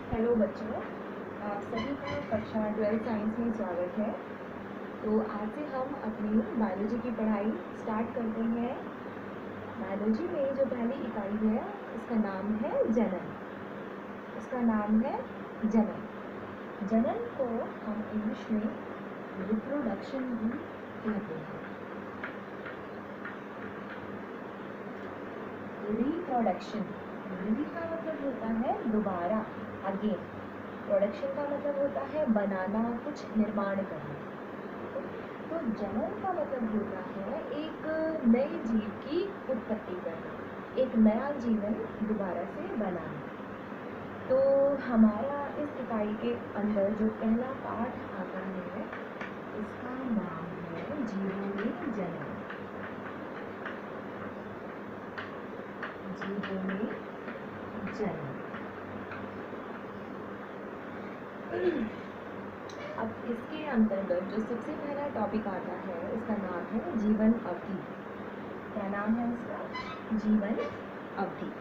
Hello बच्चों, आप सभी का कक्षा 12 साइंस में स्वागत है। तो आज से हम अपनी बायोलॉजी की पढ़ाई स्टार्ट करते हैं। बायोलॉजी में जो पहली इकाई है उसका नाम है जनन। उसका नाम है जनन। जनन को हम इंग्लिश में रिप्रोडक्शन भी कहते हैं। रिप्रोडक्शन, री का मतलब होता है दोबारा, अगेन। प्रोडक्शन का मतलब होता है बनाना, कुछ निर्माण करना। तो जनन का मतलब होता है एक नए जीव की उत्पत्ति करना, एक नया जीवन दोबारा से बनाना। तो हमारा इस इकाई के अंदर जो पहला पाठ आता है उसका नाम है जीवों में जनन। जीवों में जनन। अब इसके अंतर्गत जो सबसे पहला टॉपिक आता है उसका नाम है जीवन अवधि। क्या नाम है उसका? जीवन अवधि।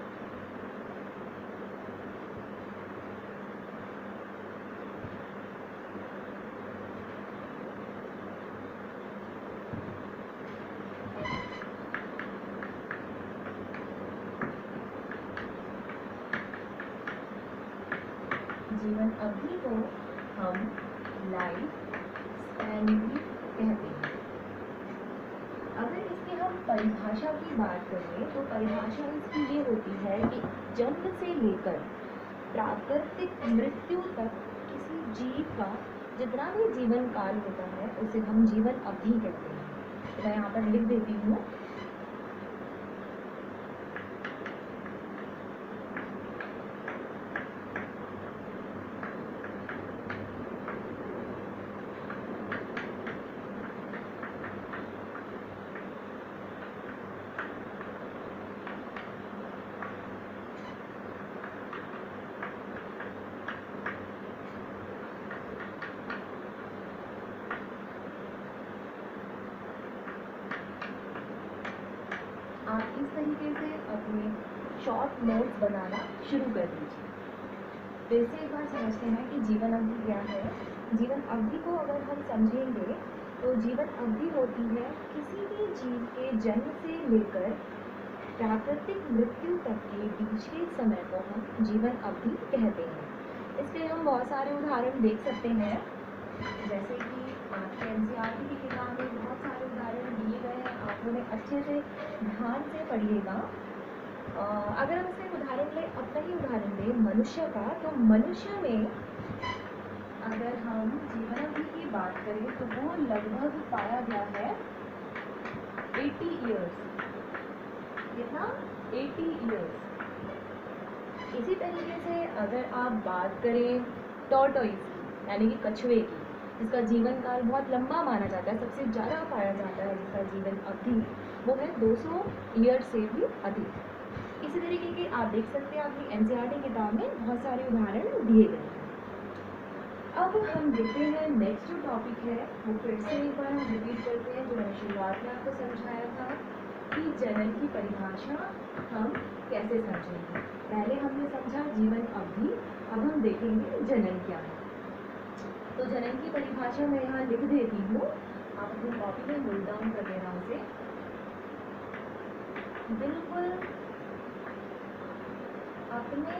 जीवन अवधि को हम लाइफ स्पैन भी कहते हैं। अगर इसकी हम परिभाषा की बात करें तो परिभाषा इसकी ये होती है कि जन्म से लेकर प्राकृतिक मृत्यु तक किसी जीव का जितना भी जीवन काल होता है उसे हम जीवन अवधि कहते हैं। तो मैं यहाँ पर लिख देती हूँ। आप इस तरीके से अपने शॉर्ट नोट्स बनाना शुरू कर दीजिए। फिर से एक बार समझते हैं कि जीवन अवधि क्या है। जीवन अवधि को अगर हम समझेंगे तो जीवन अवधि होती है किसी भी जीव के जन्म से लेकर प्राकृतिक मृत्यु तक के बीच के समय को हम जीवन अवधि कहते हैं। इसके हम बहुत सारे उदाहरण देख सकते हैं, जैसे कि आपके एनसीईआरटी की किताब में बहुत सारे उदाहरण दिए गए हैं। आप उन्हें अच्छे से ध्यान से पढ़िएगा। अगर हम इसका उदाहरण लें, अपना ही उदाहरण लें मनुष्य का, तो मनुष्य में अगर हम जीवन अवधि की बात करें तो वो लगभग पाया गया है 80 ईयर्स। कितना? 80 ईयर्स। इसी तरीके से अगर आप बात करें टॉर्टोइस की, यानी कि कछुए की, जिसका जीवन काल बहुत लंबा माना जाता है, सबसे ज़्यादा पाया जाता है जिसका जीवन अवधि वो है 200 ईयर से भी अधिक। इसी तरीके के आप देख सकते हैं अपनी एनसीईआरटी किताब में बहुत सारे उदाहरण दिए गए हैं। अब हम देखते हैं नेक्स्ट जो टॉपिक है वो फिर से एक बार हम रिपीट करते हैं जो मैंने शुरुआत में आपको समझाया था कि जनन की परिभाषा हम कैसे समझेंगे। पहले हमने समझा जीवन अवधि, अब हम देखेंगे जनन क्या है। तो जनन की परिभाषा मैं यहाँ लिख देती हूँ, आप अपनी कॉपी में नोट डाउन कर लेना उसे। बिल्कुल अपने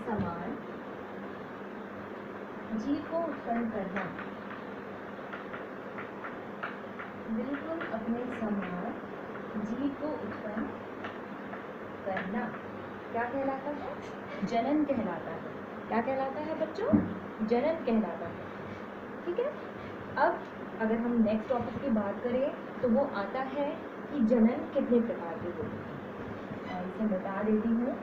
समान जीव को उत्पन्न करना। बिल्कुल अपने समान जीव को उत्पन्न करना क्या कहलाता है? जनन कहलाता है। क्या कहलाता है बच्चों? जनन कहलाता है। ठीक है। अब अगर हम नेक्स्ट टॉपिक की बात करें तो वो आता है कि जनन कितने प्रकार के होते हैं। मैं इसे बता देती हूँ।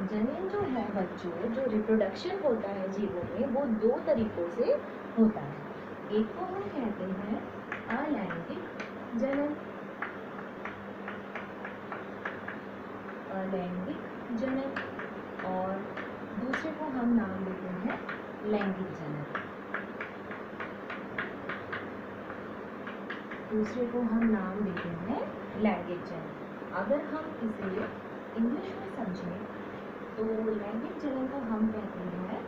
जनन जो है बच्चों, जो रिप्रोडक्शन होता है जीवों में, वो दो तरीकों से होता है। एक को हम कहते हैं अलैंगिक जनन, अलैंगिक जनन, और दूसरे को हम नाम देते हैं लैंगिक जनन। दूसरे को हम नाम देते हैं लैंगिक जनन। अगर हम इसे इंग्लिश में समझें तो लैंगिक जनन को हम कहते हैं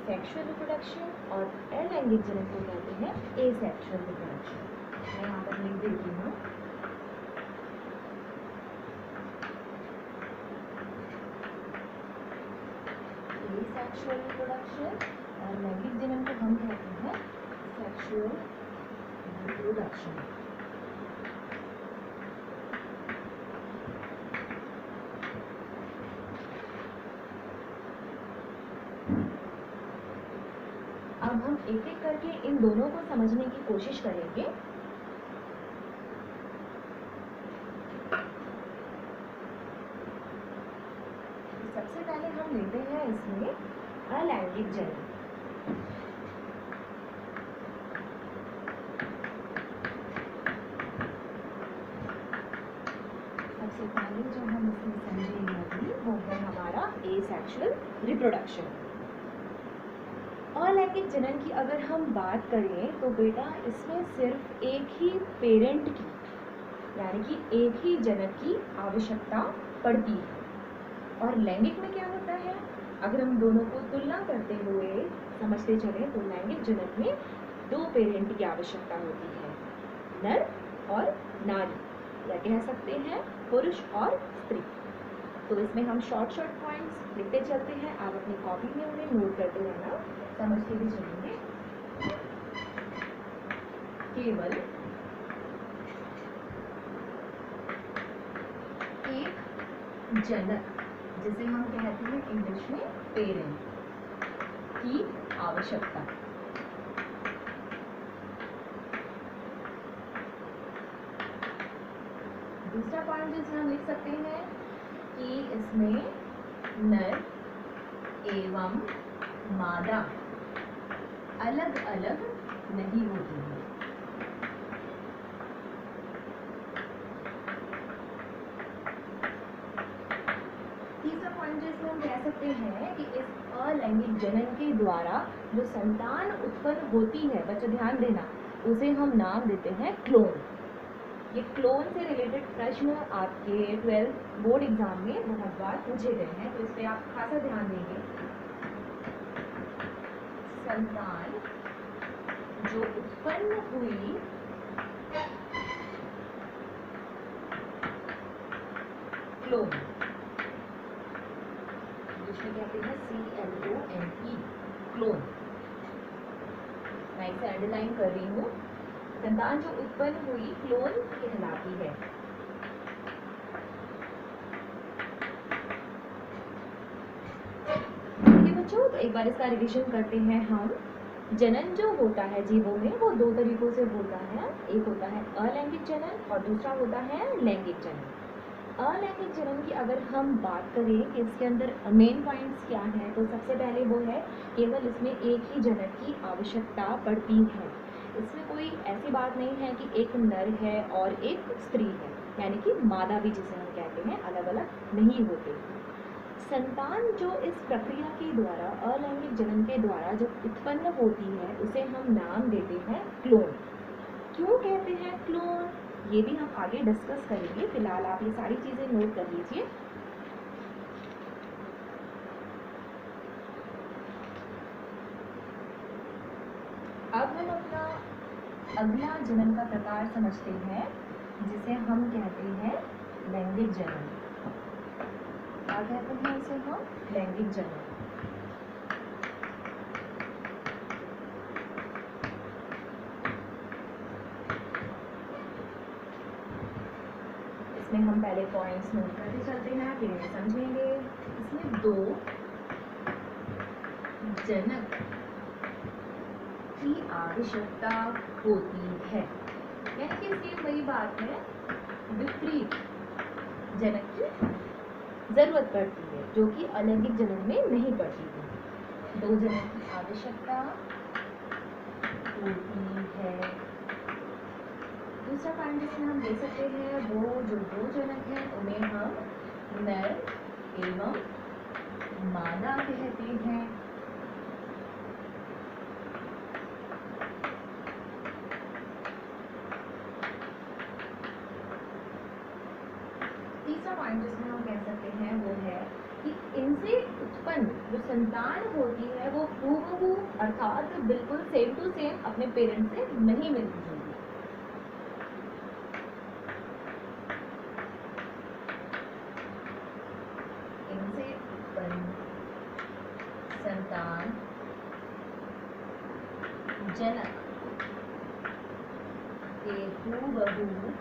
सेक्सुअल रिप्रोडक्शन और अलैंगिक जनन को कहते हैं एसेक्सुअल रिप्रोडक्शन। मैं यहाँ पर लिख देती हूँ। एसेक्सुअल रिप्रोडक्शन और लैंगिक जनन को हम कहते हैं सेक्सुअल रिप्रोडक्शन। अब हम एक एक करके इन दोनों को समझने की कोशिश करेंगे। सबसे पहले हम लेते हैं इसमें अलैंगिक जनन। सबसे पहले जो हम इसमें समझेंगे अभी वो है हमारा एसेक्सुअल रिप्रोडक्शन। अलैंगिक जनन की अगर हम बात करें तो बेटा इसमें सिर्फ एक ही पेरेंट की यानी कि एक ही जनक की आवश्यकता पड़ती है। और लैंगिक में क्या होता है, अगर हम दोनों को तुलना करते हुए समझते चले तो लैंगिक जनक में दो पेरेंट की आवश्यकता होती है, नर और नारी, या कह सकते हैं पुरुष और स्त्री। तो इसमें हम शॉर्ट पॉइंट्स लिखते चलते हैं, आप अपनी कॉपी में उन्हें नोट करते रहना, समझते भी चलेंगे। केवल एक जनक, जिसे हम कहते हैं इंग्लिश में पेरेंट, की आवश्यकता। दूसरा पॉइंट जिसे हम लिख सकते हैं कि इसमें नर एवं मादा अलग अलग नहीं होती है। तीसरा पॉइंट जिसमें हम कह सकते हैं कि इस अलैंगिक जनन के द्वारा जो संतान उत्पन्न होती है, बच्चे ध्यान देना, उसे हम नाम देते हैं क्लोन। ये क्लोन से रिलेटेड प्रश्न आपके 12th बोर्ड एग्जाम में बहुत बार पूछे गए हैं, तो इस पर आप खासा ध्यान देंगे। संतान जो उत्पन्न हुई क्लोन, जिसमें कहते हैं CLONE, क्लोन। मैं इसे अंडरलाइन कर रही हूँ। संतान जो उत्पन्न हुई क्लोन कहलाती है। बच्चों तो एक बार इसका रिवीजन करते हैं हम। जनन जो होता है जीवों में वो दो तरीकों से होता है, एक होता है अलैंगिक जनन और दूसरा होता है लैंगिक जनन। अलैंगिक जनन की अगर हम बात करें कि इसके अंदर मेन पॉइंट्स क्या हैं, तो सबसे पहले वो है केवल इसमें एक ही जनक की आवश्यकता पड़ती है। इसमें कोई ऐसी बात नहीं है कि एक नर है और एक स्त्री है, यानी कि मादा भी जिसे हम कहते हैं अलग अलग नहीं होते। संतान जो इस प्रक्रिया के द्वारा अलैंगिक जनन के द्वारा जब उत्पन्न होती है उसे हम नाम देते हैं क्लोन। क्यों कहते हैं क्लोन, ये भी हम आगे डिस्कस करेंगे। फिलहाल आप ये सारी चीजें नोट कर लीजिए। अब हम अपना अगला जनन का प्रकार समझते हैं, जिसे हम कहते हैं लैंगिक जनन। क्या कहते हैं इसे हम? लैंगिक जनन। इसमें हम पहले पॉइंट्स नोट करते चलते हैं, फिर समझेंगे। इसमें दो जनक की आवश्यकता होती है, यानी कि इसकी वही बात है, विपरीत जनक की जरूरत पड़ती है, जो कि अलैंगिक जनन में नहीं पड़ती है। दो जनक की आवश्यकता होती है दूसरा पॉइंट जिसमें हम दे सकते हैं वो जो दो जनक हैं उन्हें हम नर एवं मादा कहते हैं। तीसरा पॉइंट जिसमें हम कह सकते हैं वो है कि इनसे उत्पन्न जो संतान होती है वो हूबहू अर्थात बिल्कुल सेम टू सेम अपने पेरेंट्स से नहीं मिलती जुलती। इनसे उत्पन्न संतान जनक के हूबहू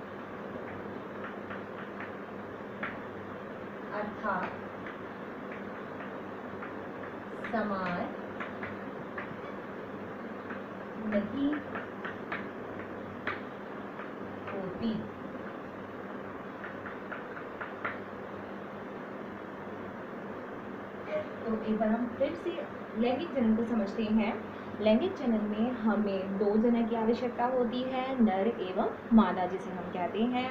अर्थात समान नहीं होती। तो एक बार हम फिर से लैंगिक जनन को समझते हैं। लैंगिक जनन में हमें दो जनक की आवश्यकता होती है, नर एवं मादा जिसे हम कहते हैं।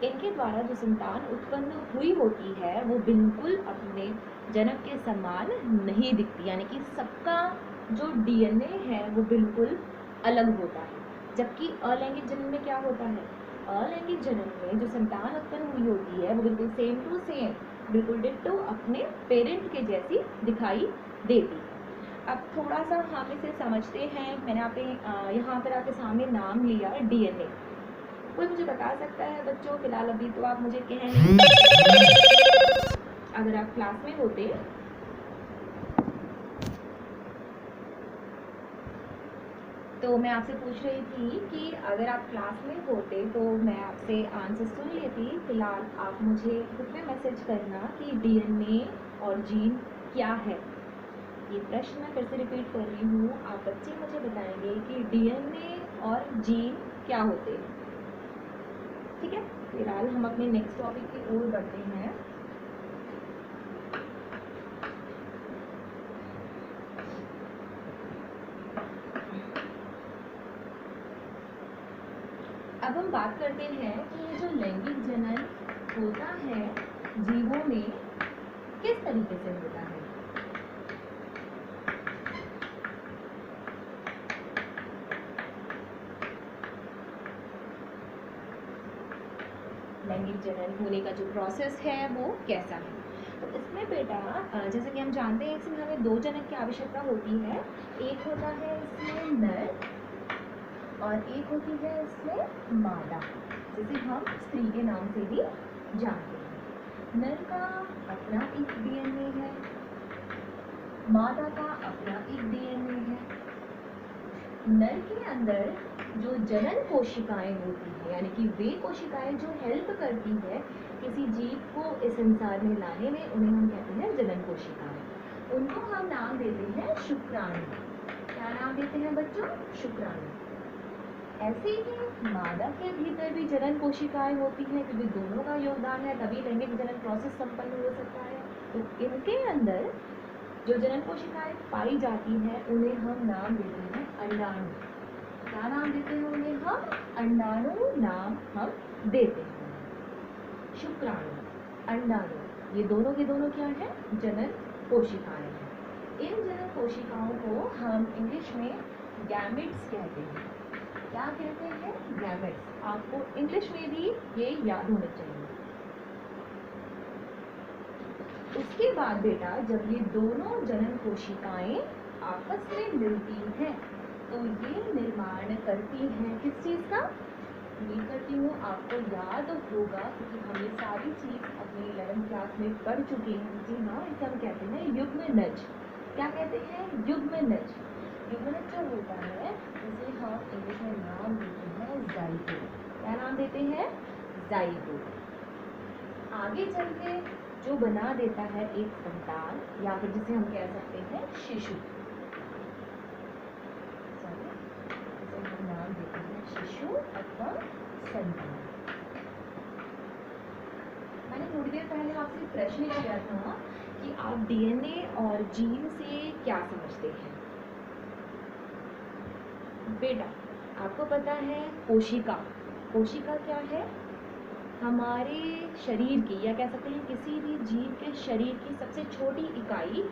इनके द्वारा जो संतान उत्पन्न हुई होती है वो बिल्कुल अपने जनक के समान नहीं दिखती, यानी कि सबका जो डीएनए है वो बिल्कुल अलग होता है। जबकि अलैंगिक जनन में क्या होता है, अलैंगिक जनन में जो संतान उत्पन्न हुई होती है वो बिल्कुल सेम टू सेम, बिल्कुल डिट्टो अपने पेरेंट के जैसी दिखाई देती है। अब थोड़ा सा हम इसे समझते हैं। मैंने यहाँ पर आपके सामने नाम लिया डीएनए। कोई मुझे बता सकता है बच्चों, फिलहाल अभी तो आप मुझे कहें, अगर आप क्लास में होते तो मैं आपसे पूछ रही थी कि अगर आप क्लास में होते तो मैं आपसे आंसर सुन लेती। फिलहाल आप मुझे ग्रुप में मैसेज करना कि डीएनए और जीन क्या है। ये प्रश्न मैं फिर से रिपीट कर रही हूँ। आप बच्चे मुझे बताएंगे कि डीएनए और जीन क्या होते हैं। ठीक है, फिलहाल हम अपने नेक्स्ट टॉपिक की ओर बढ़ते हैं। अब हम बात करते हैं कि ये जो लैंगिक जनन होता है जीवों में किस तरीके से होता है। लैंगिक जनन होने का जो प्रोसेस है वो कैसा है। तो इसमें बेटा जैसे कि हम जानते हैं इसमें हमें दो जनक की आवश्यकता होती है। एक होता है इसमें नर और एक होती है इसमें मादा, जिसे हम स्त्री के नाम से भी जानते हैं। नर का अपना एक डीएनए है, मादा का अपना एक डीएनए है। नर के अंदर जो जनन कोशिकाएं होती है, यानी कि वे कोशिकाएं जो हेल्प करती है किसी जीव को इस संसार में लाने में, उन्हें हम कहते हैं जनन कोशिकाएं। उनको हम नाम देते हैं शुक्राणु। क्या नाम देते हैं बच्चों? शुक्राणु। ऐसे ही मादा के भीतर भी जनन कोशिकाएं होती हैं, क्योंकि दोनों का योगदान है तभी लैंगिक जनन प्रोसेस संपन्न हो सकता है। तो इनके अंदर जो जनन कोशिकाएं पाई जाती हैं उन्हें हम नाम देते हैं अंडाणु। क्या नाम देते हैं उन्हें? हम अंडाणु नाम हम देते हैं। शुक्राणु, अंडाणु, ये दोनों के दोनों क्या है? जनन कोशिकाएं हैं। इन जनन कोशिकाओं को हम इंग्लिश में गैमेट्स कहते हैं। क्या कहते हैं? गैमेट्स। आपको इंग्लिश में भी ये याद होना चाहिए। उसके बाद बेटा जब ये दोनों जनन कोशिकाएं आपस में मिलती हैं तो ये निर्माण करती हैं किस चीज का? उम्मीद करती हूँ आपको याद होगा, क्योंकि हम ये सारी चीज अपनी 11th क्लास में पढ़ चुके हैं। जी हाँ, इसे हम कहते हैं युग्मनज। क्या कहते हैं? युग्मनज। युग्मनज जो होता है उसे हम इंग्लिश में नाम देते हैं ज़ाइगोट। क्या नाम देते हैं? ज़ाइगोट। आगे चल के जो बना देता है एक संतान, या फिर जिसे हम कह सकते हैं शिशु। इसे हम नाम देते हैं शिशु अथवा संतान। मैंने थोड़ी देर पहले आपसे प्रश्न किया था कि आप डीएनए और जीन से क्या समझते हैं। बेटा आपको पता है कोशिका, कोशिका क्या है? हमारे शरीर की, या कह सकते हैं किसी भी जीव के शरीर की सबसे छोटी इकाई,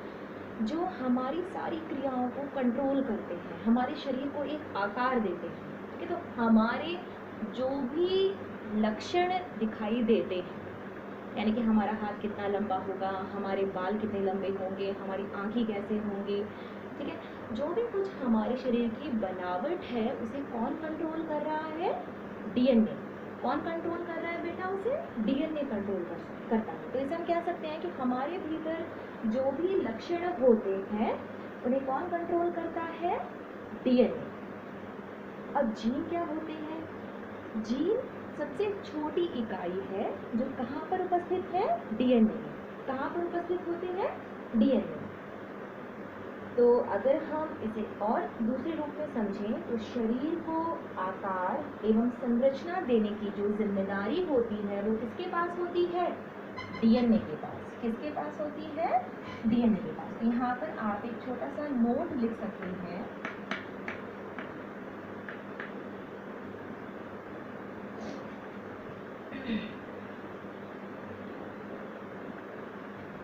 जो हमारी सारी क्रियाओं को कंट्रोल करते हैं, हमारे शरीर को एक आकार देते हैं। ठीक है, तो हमारे जो भी लक्षण दिखाई देते हैं, यानी कि हमारा हाथ कितना लंबा होगा, हमारे बाल कितने लंबे होंगे, हमारी आँखें कैसे होंगी, ठीक है, जो भी कुछ हमारे शरीर की बनावट है उसे कौन कंट्रोल कर रहा है? डीएनए। कौन कंट्रोल कर रहा है बेटा उसे? डीएनए कंट्रोल करता है। तो इसे हम कह सकते हैं कि हमारे भीतर जो भी लक्षण होते हैं उन्हें कौन कंट्रोल करता है? डीएनए। अब जीन क्या होते हैं? जीन सबसे छोटी इकाई है जो कहाँ पर उपस्थित है? डीएनए। कहाँ पर उपस्थित होते हैं? डीएनए। तो अगर हम इसे और दूसरे रूप में समझें तो शरीर को आकार एवं संरचना देने की जो जिम्मेदारी होती है वो किसके पास होती है? डीएनए के पास। किसके पास होती है? डीएनए के पास। तो यहाँ पर आप एक छोटा सा नोट लिख सकते हैं।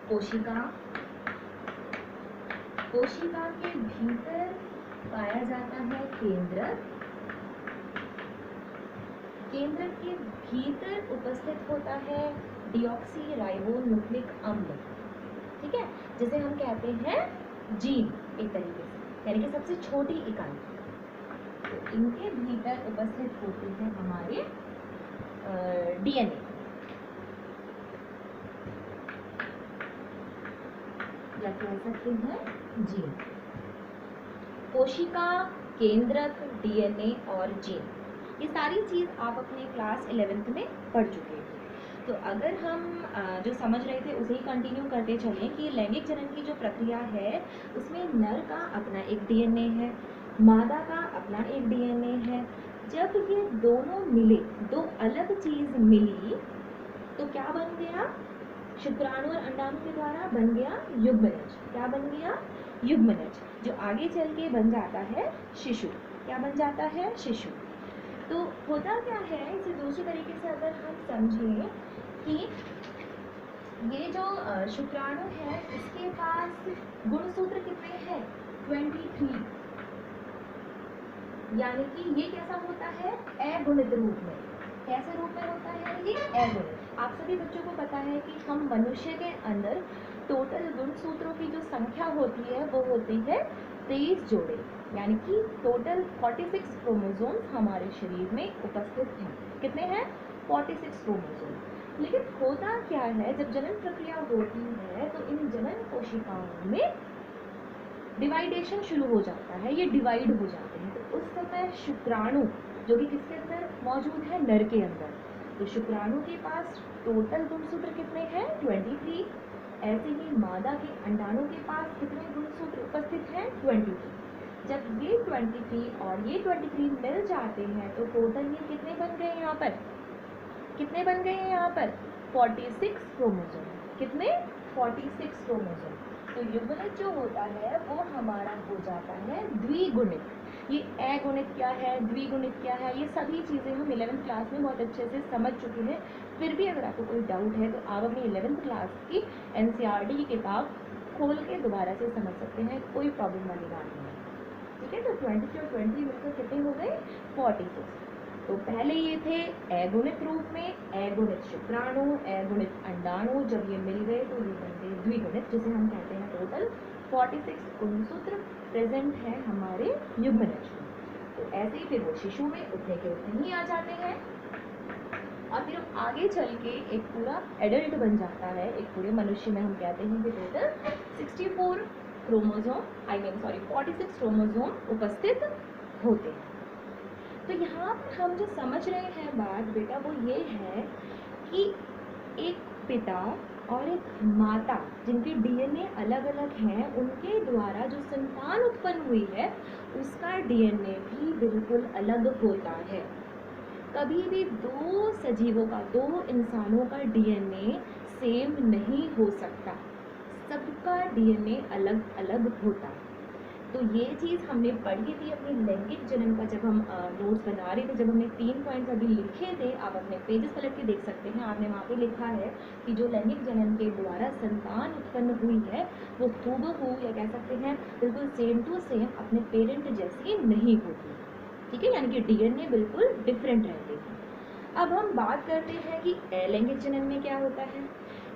कोशिका, कोशिका के भीतर पाया जाता है केंद्रक। केंद्रक के भीतर उपस्थित होता है डीऑक्सी राइबो न्यूक्लिक अम्ल। ठीक है, जिसे हम कहते हैं जीन एक तरीके से, यानी कि सबसे छोटी इकाई। तो इनके भीतर उपस्थित होते हैं हमारे डीएनए, या कह सकते हैं जीन। कोशिका, केंद्रक, डीएनए और जीन, ये सारी चीज़ आप अपने क्लास 11th में पढ़ चुके हैं। तो अगर हम जो समझ रहे थे उसे ही कंटिन्यू करते चलें कि लैंगिक जनन की जो प्रक्रिया है उसमें नर का अपना एक डीएनए है, मादा का अपना एक डीएनए है। जब ये दोनों मिले, दो अलग चीज़ मिली, तो क्या बन गया? शुक्राणु और अंडाणु के द्वारा बन गया युग्मनज। क्या बन गया? युग्मनज, जो आगे चल के बन जाता है शिशु। क्या बन जाता है? शिशु। तो होता क्या है, इसे दूसरी तरीके से अगर हम समझें कि ये जो शुक्राणु है इसके पास गुणसूत्र कितने हैं? 23। यानी कि ये कैसा होता है? अगुणित रूप में। कैसे रूप में होता है ये? अगुणित। आप सभी बच्चों को पता है कि हम मनुष्य के अंदर टोटल गुणसूत्रों की जो संख्या होती है वो होती है 23 जोड़े, यानी कि टोटल 46 क्रोमोसोम्स हमारे शरीर में उपस्थित हैं। कितने हैं? 46 क्रोमोसोम। लेकिन होता क्या है, जब जनन प्रक्रिया होती है तो इन जनन कोशिकाओं में डिवाइडेशन शुरू हो जाता है, ये डिवाइड हो जाते हैं। तो उस समय शुक्राणु जो कि किसके अंदर मौजूद है? नर के अंदर। तो शुक्राणु के पास टोटल गुणसूत्र कितने हैं? 23। ऐसे ही मादा के अंडाणु के पास कितने गुणसूत्र उपस्थित हैं? 23। जब ये 23 और ये 23 मिल जाते हैं तो टोटल ये कितने बन गए यहाँ पर? कितने बन गए हैं यहाँ पर? 46 क्रोमोसोम। कितने? 46 क्रोमोसोम। तो युग्मनज जो होता है वो हमारा हो जाता है द्विगुणित। ये अगुणित क्या है, द्विगुणित क्या है, ये सभी चीज़ें हम 11th क्लास में बहुत अच्छे से समझ चुके हैं। फिर भी अगर आपको कोई डाउट है तो आप अपनी 11th क्लास की NCERT की किताब खोल के दोबारा से समझ सकते हैं, कोई प्रॉब्लम वाली बात नहीं है। ठीक है, तो 20 और 20 मिलकर कितने हो गए? 46। तो पहले ये थे अगुणित रूप में, अगुणित शुक्राणु, अगुणित अंडाणु। जब ये मिल गए तो ये बन गए द्विगुणित, जिसे हम कहते हैं टोटल 46 गुणसूत्र प्रेजेंट है हमारे युग्मनज में। तो ऐसे ही फिर वो शिशु में उतने के उतने ही आ जाते हैं और फिर आगे चल के एक पूरा एडल्ट बन जाता है। एक पूरे मनुष्य में हम कहते हैं कि टोटल 64 क्रोमोसोम 46 क्रोमोसोम उपस्थित होते हैं। तो यहाँ पर हम जो समझ रहे हैं बात बेटा वो ये है कि एक पिता और एक माता जिनके डीएनए अलग अलग हैं, उनके द्वारा जो संतान उत्पन्न हुई है उसका डीएनए भी बिल्कुल अलग होता है। कभी भी दो सजीवों का, दो इंसानों का डीएनए सेम नहीं हो सकता, सबका डीएनए अलग अलग होता है। तो ये चीज़ हमने पढ़ी थी अपनी लैंगिक जनन का जब हम नोट्स बना रहे थे, जब हमने 3 पॉइंट्स अभी लिखे थे, आप अपने पेजेस पलट के देख सकते हैं। आपने वहाँ पे लिखा है कि जो लैंगिक जनन के द्वारा संतान उत्पन्न हुई है वो हूबहू या कह सकते हैं बिल्कुल सेम टू सेम अपने पेरेंट जैसी नहीं होती, ठीक है, यानी कि डीएनए बिल्कुल डिफरेंट रहते हैं। अब हम बात करते हैं कि अलैंगिक जनन में क्या होता है।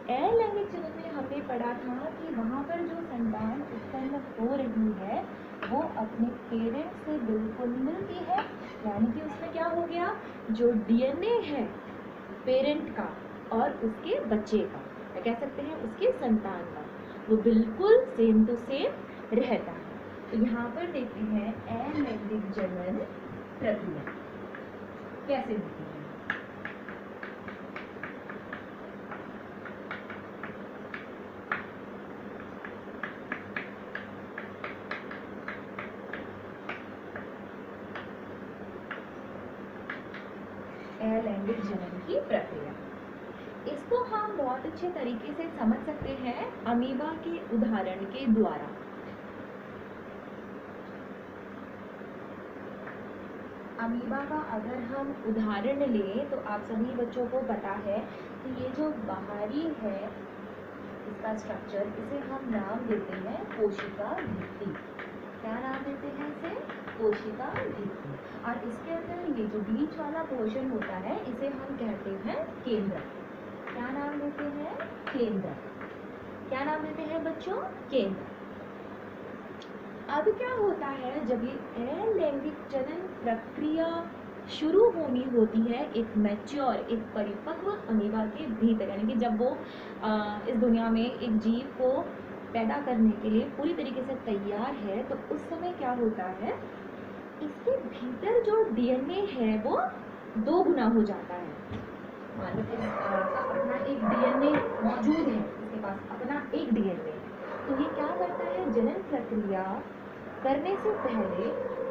अलैंगिक जनन में हमने पढ़ा था कि वहाँ पर जो संतान उत्पन्न हो रही है वो अपने पेरेंट्स से बिल्कुल मिलती है, यानी कि उसमें क्या हो गया, जो डीएनए है पेरेंट का और उसके बच्चे का या कह सकते हैं उसके संतान का, वो बिल्कुल सेम टू सेम रहता है। तो यहाँ पर देखते हैं अलैंगिक जनन प्रक्रिया कैसे होती है। अलैंगिक जनन की प्रक्रिया, इसको हम बहुत अच्छे तरीके से समझ सकते हैं अमीबा के उदाहरण के द्वारा। अमीबा का अगर हम उदाहरण लें तो आप सभी बच्चों को पता है कि ये जो बाहरी है इसका स्ट्रक्चर, इसे हम नाम देते हैं कोशिका भित्ति। क्या नाम देते हैं इसे? कोशिका भित्ति। और इसके अंदर ये जो बीच वाला पोर्शन होता है इसे हम कहते हैं केंद्र। क्या नाम देते हैं? केंद्र। क्या नाम देते हैं बच्चों? केंद्र। अब क्या होता है, जब ये अलैंगिक जनन प्रक्रिया शुरू होनी होती है एक मैच्योर, एक परिपक्व अमीबा के भीतर, यानी कि जब वो इस दुनिया में एक जीव को पैदा करने के लिए पूरी तरीके से तैयार है, तो उस समय क्या होता है, इसके भीतर जो डीएनए है वो 2 गुना हो जाता है। मान लो अपना एक डीएनए मौजूद है, इसके पास अपना एक डीएनए, तो ये क्या करता है, जनन प्रक्रिया करने से पहले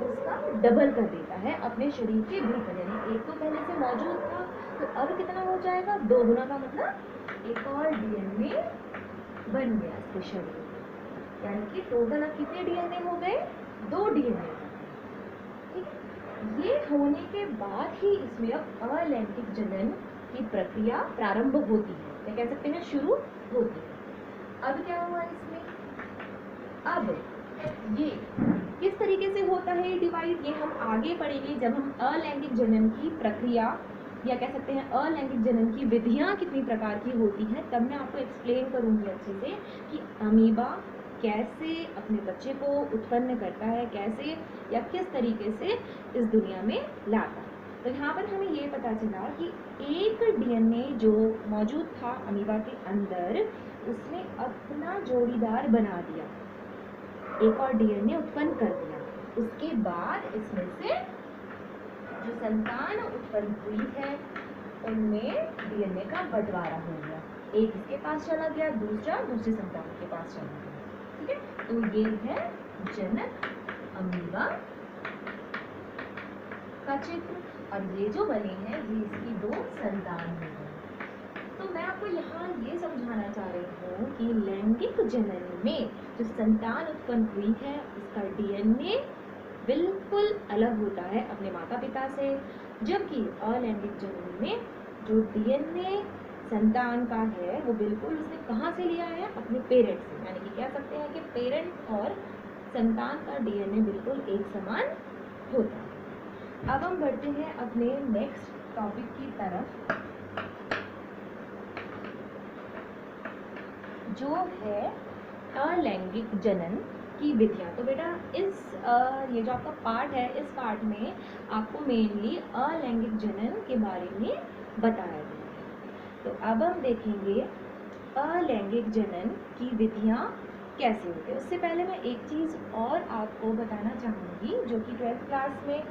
उसका डबल कर देता है अपने शरीर के भीतर। यानी एक तो पहले से मौजूद था, तो अब कितना हो जाएगा, 2 गुना का मतलब एक और डीएनए बन गया इसके शरीर में। यानी कि टोटल अब कितने डीएनए हो गए, 2 डीएनए। ठीक, ये होने के बाद ही इसमें अब अलैंगिक जनन की प्रक्रिया प्रारंभ होती है, या कह सकते हैं शुरू होती है। अब क्या हुआ इसमें, अब ये किस तरीके से होता है डिवाइड, ये हम आगे पढ़ेंगे जब हम अलैंगिक जनन की प्रक्रिया या कह सकते हैं अलैंगिक जनन की विधियां कितनी प्रकार की होती हैं, तब मैं आपको एक्सप्लेन करूंगी अच्छे से कि अमीबा कैसे अपने बच्चे को उत्पन्न करता है, कैसे या किस तरीके से इस दुनिया में लाता है। तो यहाँ पर हमें ये पता चला कि एक डीएनए जो मौजूद था अमीबा के अंदर, उसने अपना जोड़ीदार बना दिया, एक और डीएनए उत्पन्न कर दिया। उसके बाद इसमें से जो संतान उत्पन्न हुई है उनमें डीएनए का बंटवारा हो गया, एक इसके पास चला गया, दूसरा दूसरे संतान के पास चला गया। ठीक है, तो ये है जनक अमीबा का चित्र, और ये जो बने हैं ये इसकी 2 संतान हो गए। तो मैं आपको यहाँ ये समझाना चाह रही हूँ कि लैंगिक जनन में जो संतान उत्पन्न हुई है उसका डीएनए बिल्कुल अलग होता है अपने माता पिता से, जबकि अलैंगिक जनन में जो डीएनए संतान का है वो बिल्कुल उसने कहाँ से लिया है, अपने पेरेंट्स से। यानी कि कह सकते हैं कि पेरेंट और संतान का डीएनए बिल्कुल एक समान होता है। अब हम बढ़ते हैं अपने नेक्स्ट टॉपिक की तरफ, जो है अलैंगिक जनन की विधियां। तो बेटा इस ये जो आपका पार्ट है, इस पार्ट में आपको मेनली अलैंगिक जनन के बारे में बताया गया है। तो अब हम देखेंगे अलैंगिक जनन की विधियां कैसे होती है। उससे पहले मैं एक चीज़ और आपको बताना चाहूँगी जो कि 12th क्लास में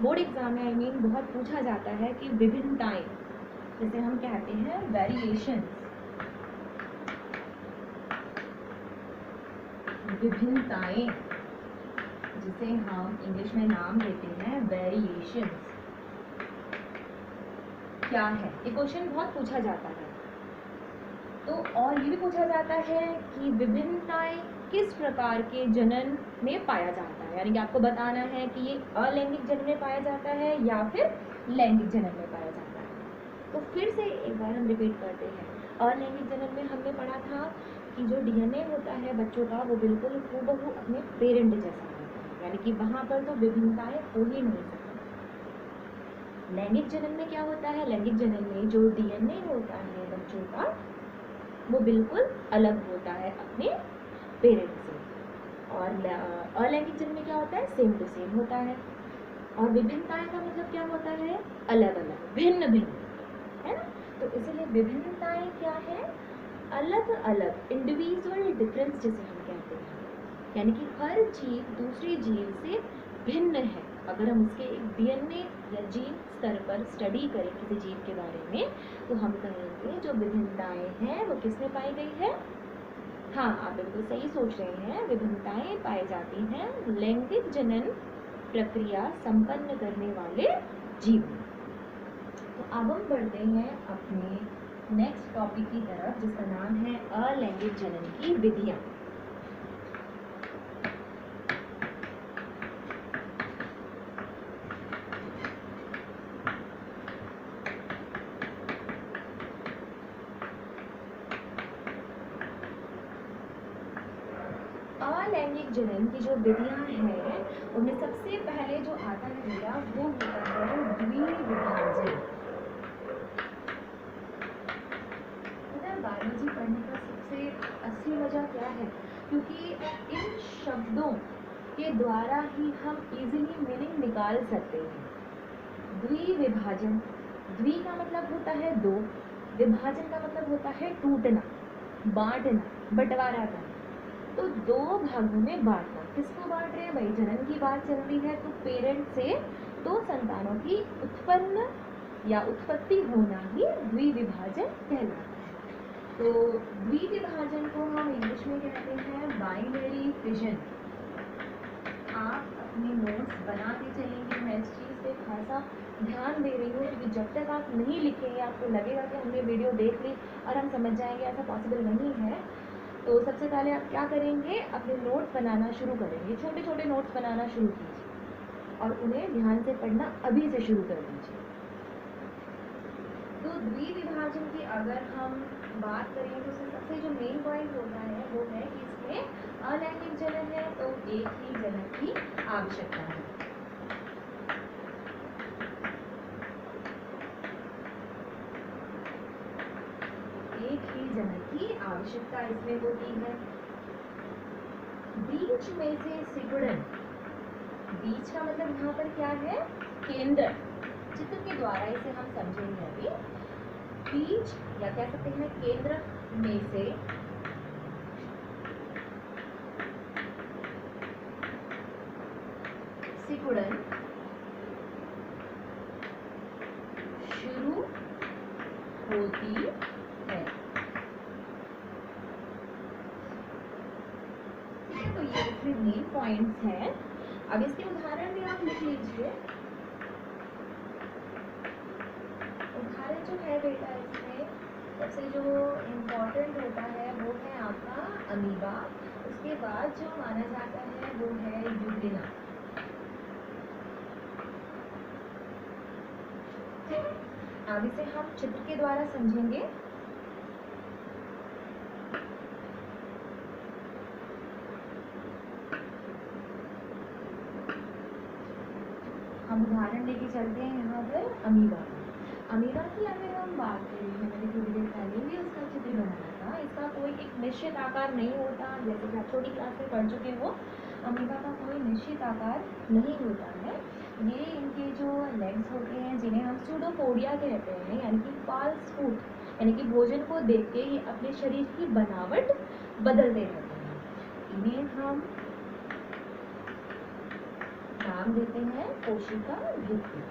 बोर्ड एग्जाम में बहुत पूछा जाता है कि विभिन्नताएं, जैसे हम कहते हैं वेरिएशंस, विभिन्नताएं जिसे हम इंग्लिश में नाम देते हैं वेरिएशंस, क्या है, ये क्वेश्चन बहुत पूछा जाता है। तो और ये भी पूछा जाता है कि विभिन्नताएं किस प्रकार के जनन में पाया जाता है, यानी कि आपको बताना है कि ये अलैंगिक जनन में पाया जाता है या फिर लैंगिक जनन में पाया जाता है। तो फिर से एक बार हम रिपीट करते हैं। अलैंगिक जनन में हमने पढ़ा था कि जो डीएनए होता है बच्चों का वो बिल्कुल हूबहू अपने पेरेंट जैसा होता है, यानी कि वहाँ पर तो विभिन्नताएं हो ही नहीं सकती। लैंगिक जनन में क्या होता है, लैंगिक जनन में जो डीएनए होता है बच्चों का वो बिल्कुल अलग होता है अपने पेरेंट से, और अलैंगिक जनन में क्या होता है, सेम टू सेम होता है। और विभिन्नताएं का मतलब क्या होता है, अलग अलग, भिन्न भिन्न, है ना। तो इसीलिए विभिन्नताएं क्या है, अलग अलग, इंडिविजुअल डिफरेंस जिसे हम कहते हैं, यानी कि हर जीव दूसरी जीव से भिन्न है। अगर हम उसके डीएनए या जीन स्तर पर स्टडी करें किसी जीव के बारे में तो हम कहेंगे जो विभिन्नताएं हैं वो किसमें पाई गई है। हाँ, आप बिल्कुल सही सोच रहे हैं, विभिन्नताएं पाई जाती हैं लैंगिक जनन प्रक्रिया संपन्न करने वाले जीव में। तो अब हम बढ़ते हैं अपने नेक्स्ट टॉपिक की तरफ जिसका नाम है अलैंगिक जनन की विधियां। अलैंगिक जनन की जो विधियां हैं उनमें सबसे पहले जो आता है भैया वो होता है द्विविभाजन। बायोलॉजी पढ़ने का सबसे असली वजह क्या है, क्योंकि इन शब्दों के द्वारा ही हम इजीली मीनिंग निकाल सकते हैं। द्विविभाजन, द्वि का मतलब होता है दो, विभाजन का मतलब होता है टूटना, बांटना, बंटवारा करना। तो दो भागों में बांटना, किसको बांट रहे हैं भाई, जनन की बात चल रही है तो पेरेंट से दो संतानों की उत्पन्न या उत्पत्ति होना ही द्विविभाजन कहलाता है। तो द्विविभाजन को हम इंग्लिश में कहते हैं बाइनरी फिजन। आप अपने नोट्स बनाते चलेंगे, मैं इस चीज़ पे खासा ध्यान दे रही हूँ क्योंकि जब तक आप नहीं लिखेंगे आपको लगेगा कि हमने वीडियो देख ली और हम समझ जाएंगे, ऐसा पॉसिबल नहीं है। तो सबसे पहले आप क्या करेंगे, अपने नोट्स बनाना शुरू करेंगे, छोटे छोटे नोट्स बनाना शुरू कीजिए और उन्हें ध्यान से पढ़ना अभी से शुरू कर दीजिए। तो द्विविभाजन की अगर हम बात करें तो उसमें सबसे जो मेन पॉइंट होता है वो है कि इसमें अलैंगिक जनन है तो एक ही जनन की आवश्यकता है। एक ही जनन की आवश्यकता इसमें होती है। बीच में से सिकुड़न, बीच का मतलब यहाँ पर क्या है, केंद्र, चित्र के द्वारा इसे हम समझेंगे अभी। बीच या कह सकते हैं केंद्र में से सिकुड़न शुरू होती है। तो ये इसमें मेन पॉइंट्स हैं। अब इसके उदाहरण भी आप लिख लीजिए। उदाहरण जो है बेटा इसमें सबसे जो इम्पोर्टेंट होता है वो है आपका अमीबा, उसके बाद जो माना जाता है वो है यूग्लिना। अब इसे हम चित्र के द्वारा समझेंगे। हम उदाहरण लेके चलते हैं यहाँ पर अमीबा। अमीबा की अगर हम बात करें, मैंने थोड़ी देर पहले भी उसका चित्र बनाया था। इसका कोई एक निश्चित आकार नहीं होता, जैसे कि आप छोटी क्लास में पढ़ चुके हो। अमीबा का कोई निश्चित आकार नहीं होता है। ये इनके जो लेग्स होते हैं जिन्हें हम सूडोपोडिया कहते हैं, यानी कि फॉल्स फूड, यानी कि भोजन को देख के ये अपने शरीर की बनावट बदलते रहते हैं। इन्हें हम नाम देते हैं कोशिका भित्ति।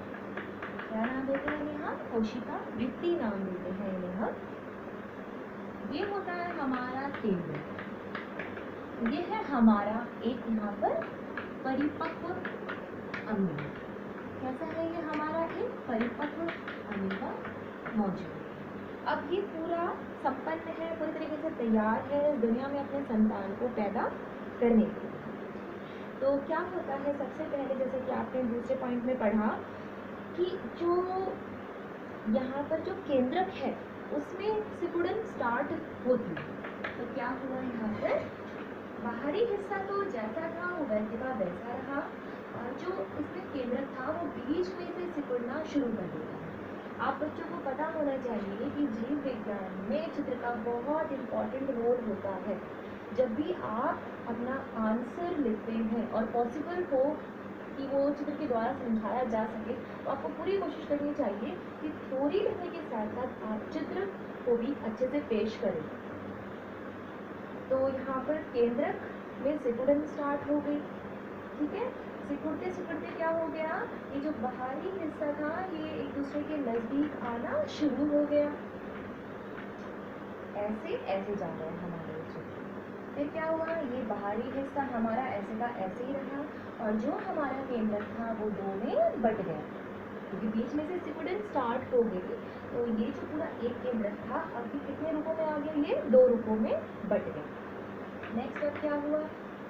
क्या नाम देते हैं इन्हें हम, कोशिका भित्ति नाम देते हैं इन्हें हम। ये होता है हमारा केंद्र, ये है हमारा एक यहाँ पर परिपक्व अमीबा। कैसा है ये हमारा एक परिपक्व अमीबा मौजूद। अब ये पूरा संपन्न है, पूरी तरीके से तैयार है इस दुनिया में अपने संतान को पैदा करने के लिए। तो क्या होता है, सबसे पहले जैसे कि आपने दूसरे पॉइंट में पढ़ा कि जो यहाँ पर जो केंद्रक है उसमें सिकुड़न स्टार्ट होती है। तो क्या हुआ यहाँ पर, बाहरी हिस्सा तो जैसा था वो वैसे का वैसा रहा, और जो इसमें केंद्रक था वो बीच में से सिकुड़ना शुरू कर देता है। आप बच्चों को पता होना चाहिए कि जीव विज्ञान में चित्र का बहुत इम्पोर्टेंट रोल होता है। जब भी आप अपना आंसर लिखते हैं और पॉसिबल हो कि वो चित्र के द्वारा समझाया जा सके, तो आपको पूरी कोशिश करनी चाहिए कि थ्योरी लिखने के साथ साथ आप चित्र को भी अच्छे से पेश करें। तो यहाँ पर केंद्रक में सिकुड़न स्टार्ट हो गई, ठीक है। सिकुड़ते सिकुड़ते क्या हो गया, ये जो बाहरी हिस्सा था ये एक दूसरे के नजदीक आना शुरू हो गया, ऐसे ऐसे जा रहे हैं हमारे चित्र। फिर क्या हुआ, ये बाहरी हिस्सा हमारा ऐसे का ऐसे ही रहा, और जो हमारा केंद्रक था वो दो में बट गया, क्योंकि बीच में से सिकुड़न स्टार्ट हो गई। तो ये जो पूरा एक केंद्रक था अब भी कितने रूपों में आ गया, ये दो रूपों में बट गया। नेक्स्ट अब क्या हुआ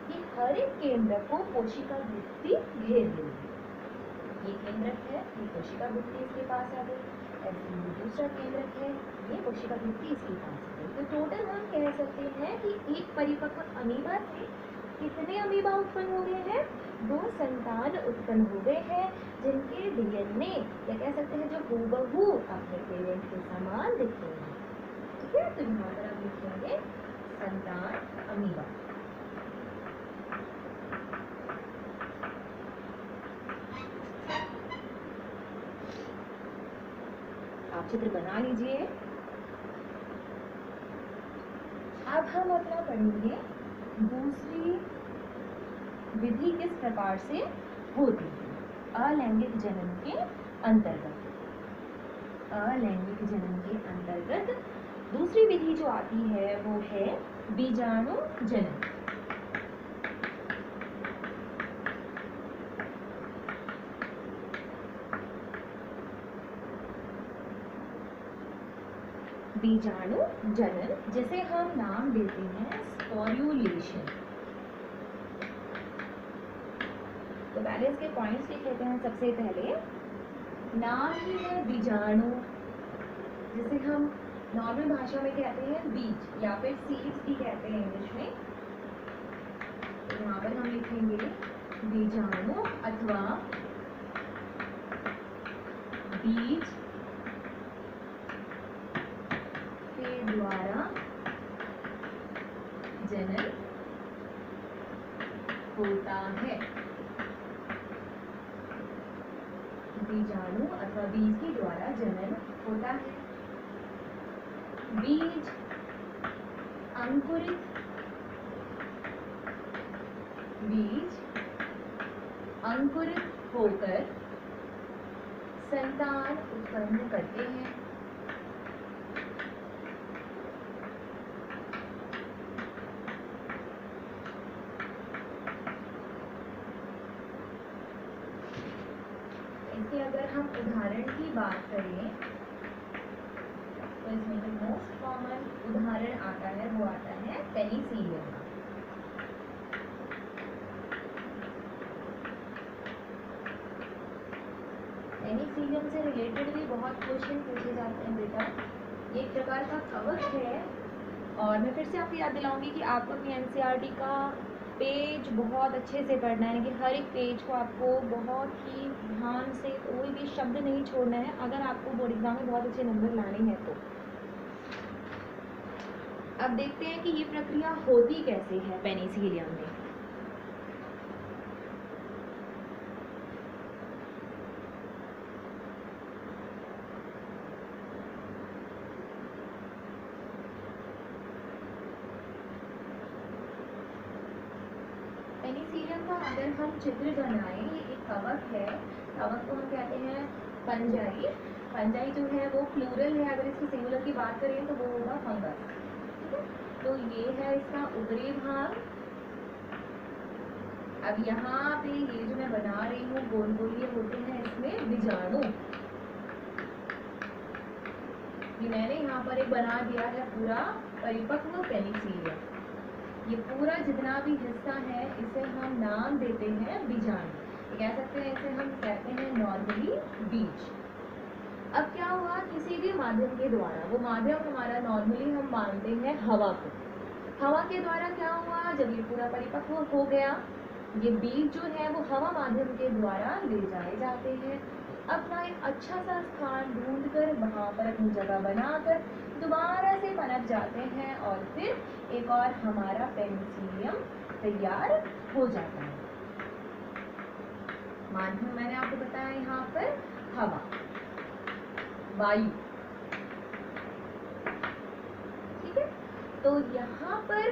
कि हर एक केंद्रक को कोशिका भित्ति घेर ली। ये केंद्रक है, ये कोशिका भित्ति इसके पास आ गई, ऐसे ही दूसरा केंद्रक है, ये कोशिका भित्ति इसके पास आ गई। तो टोटल हम कह सकते हैं कि एक परिपक्व अमीबा से कितने अमीबा उत्पन्न हो गए हैं, 2 संतान उत्पन्न हो गए हैं, जिनके डीएनए या कह सकते हैं जो हूबहू अपने पेरेंट के समान दिखते हैं, ठीक है। तो यहाँ पर आप लिखेंगे संतान अमीबा। आप चित्र बना लीजिए। अब हम अपना पढ़ेंगे दूसरी विधि किस प्रकार से होती है अलैंगिक जनन के अंतर्गत। अलैंगिक जनन के अंतर्गत दूसरी विधि जो आती है वो है बीजाणु जनन। बीजाणु जनन, जिसे हम नाम देते हैं स्पोर्यूलेशन। तो पहले इसके पॉइंट्स लिख लेते हैं। सबसे पहले नाम ही है बीजाणु, जिसे हम नॉर्मल भाषा में कहते हैं बीज या फिर सीड्स भी कहते हैं इंग्लिश में। तो यहाँ पर हम लिखेंगे बीजाणु अथवा बीज के द्वारा जनन होता है। बीजाणु अथवा बीज के द्वारा जनन होता है। बीज अंकुरित होकर संतान उत्पन्न करते हैं। इसके अगर हम उदाहरण की बात करें तो इसमें जो मोस्ट कॉमन उदाहरण आता है वो आता है पेनिसिलियम का। पेनिसिलियम से रिलेटेड भी बहुत क्वेश्चन पूछे जाते हैं बेटा। ये एक प्रकार का कवक है, और मैं फिर से आपको याद दिलाऊंगी कि आपको अपनी एनसीईआरटी का पेज बहुत अच्छे से पढ़ना है, कि हर एक पेज को आपको बहुत ही ध्यान से, कोई भी शब्द नहीं छोड़ना है अगर आपको बोर्ड एग्जाम में बहुत अच्छे नंबर लाने हैं तो। अब देखते हैं कि ये प्रक्रिया होती कैसे है पेनिसिलियम में। पेनिसिलियम का अगर हम चित्र बनाएं, ये एक कवक है, कवक को हम कहते हैं फंजाई। फंजाई जो है वो प्लूरल है, अगर इसकी सिंगुलर की बात करें तो वो होगा फंगस, ठीक है। तो ये है इसका ऊपरी भाग। अब यहाँ पे ये जो मैं बना रही हूँ गोल गोल, ये होते हैं इसमें बीजाणु। ये मैंने यहाँ पर एक बना दिया है पूरा परिपक्व पेनिसिलियम। ये पूरा जितना भी हिस्सा है इसे हम नाम देते हैं बीजाणु। ये कह सकते हैं, इसे हम कहते हैं नॉर्मली बीज। अब क्या हुआ, किसी भी माध्यम के द्वारा, वो माध्यम हमारा नॉर्मली हम मानते हैं हवा को। हवा के द्वारा क्या हुआ, जब ये पूरा परिपक्व हो गया, ये बीज जो है वो हवा माध्यम के द्वारा ले जाए जाते हैं, अपना एक अच्छा सा स्थान ढूंढकर वहां पर अपनी जगह बनाकर दोबारा से पनप जाते हैं और फिर एक और हमारा पेनिसिलियम तैयार हो जाता है। माध्यम मैंने आपको बताया यहाँ पर हवा, वायु, ठीक है। तो यहाँ पर